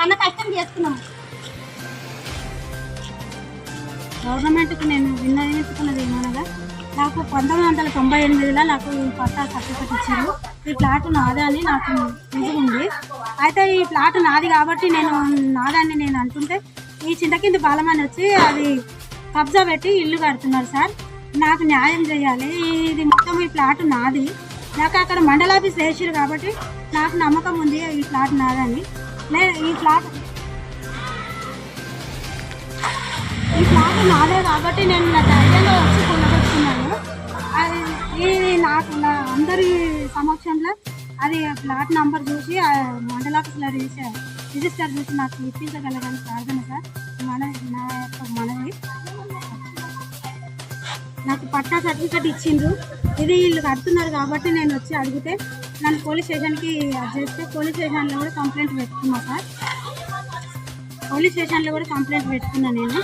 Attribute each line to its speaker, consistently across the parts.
Speaker 1: కన్న కష్టం చేసుకున్నాము.
Speaker 2: గవర్నమెంట్కి నేను విన్నవించుకున్నది ఏమనగా, నాకు 1998లో నాకు ఈ పట్టా సర్టిఫికెట్ ఇచ్చారు. ఈ ప్లాట్ నాదే అని నాకు ఇది ఉంది. అయితే ఈ ప్లాట్ నాది కాబట్టి నాదాన్ని నేను అంటుంటే ఈ చింతకింది బాలమని వచ్చి అది కబ్జా పెట్టి ఇల్లు కడుతున్నారు సార్. నాకు న్యాయం చేయాలి. ఇది మొత్తం ఈ ప్లాట్ నాది. నాకు అక్కడ మండలాఫీస్ వేసారు కాబట్టి నాకు నమ్మకం ఉంది ఈ ప్లాట్ నాదని. ఈ ప్లాట్ నాదే కాబట్టి నేను నా ధైర్యంగా వచ్చి కొనగొచ్చుకున్నాను. అది ఇది నాకు అందరి సమక్షంలో అది ప్లాట్ నంబర్ చూసి మండల ఆఫీస్లో రిజిస్టర్ చూసి నాకు ఇప్పించగలగని ప్రార్థన సార్. నా యొక్క మనవి. నాకు పట్టా సర్టిఫికెట్ ఇచ్చిండ్రు. ఇది వీళ్ళు కడుతున్నారు కాబట్టి నేను వచ్చి అడిగితే నన్ను పోలీస్ స్టేషన్కి చేస్తే పోలీస్ స్టేషన్లో కూడా కంప్లైంట్ పెట్టుకున్నా సార్. పోలీస్ స్టేషన్లో కూడా కంప్లైంట్ పెట్టుకున్నా. నేను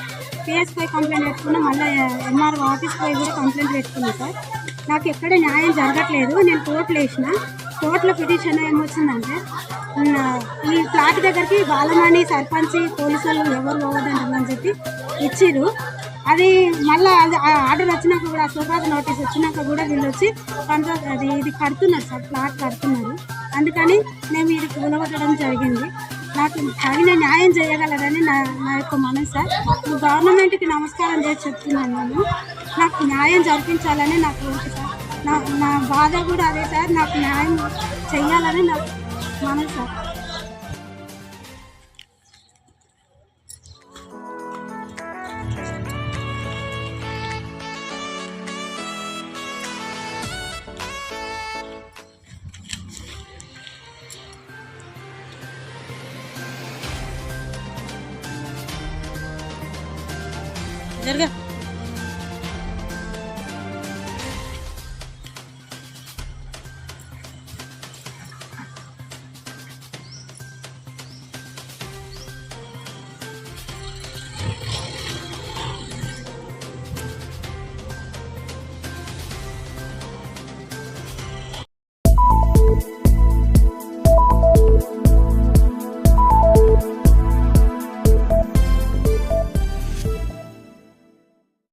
Speaker 2: పిఎస్ పోయి కంప్లైంట్ పెట్టుకున్నా, మళ్ళీ ఎంఆర్ఓ ఆఫీస్ పోయి కూడా కంప్లైంట్ పెట్టుకున్నా సార్. నాకు ఎక్కడ న్యాయం జరగట్లేదు. నేను కోర్టులో వేసిన. కోర్టులో పిటిషన్ ఏమొచ్చిందంటే ఈ ఫ్లాట్ దగ్గరికి బాలమణి సర్పంచ్ పోలీసు వాళ్ళు ఎవరు పోవద్దంటారని చెప్పి ఇచ్చిర్రు. అది మళ్ళీ అది ఆర్డర్ వచ్చినాక కూడా సోకాజ్ నోటీస్ వచ్చినాక కూడా వీళ్ళు వచ్చి ఇది కడుతున్నారు సార్, ప్లాట్ కడుతున్నారు. అందుకని మేము ఇది కూలగొట్టడం జరిగింది. నాకు తగిన న్యాయం చేయగలరని నా యొక్క మనసు సార్. గవర్నమెంట్కి నమస్కారం చేసి చెప్తున్నాను. నాకు న్యాయం జరిపించాలని నాకు కోరిక సార్. నా బాధ కూడా అదే సార్. నాకు న్యాయం చెయ్యాలని నాకు మనసు సార్. జరగా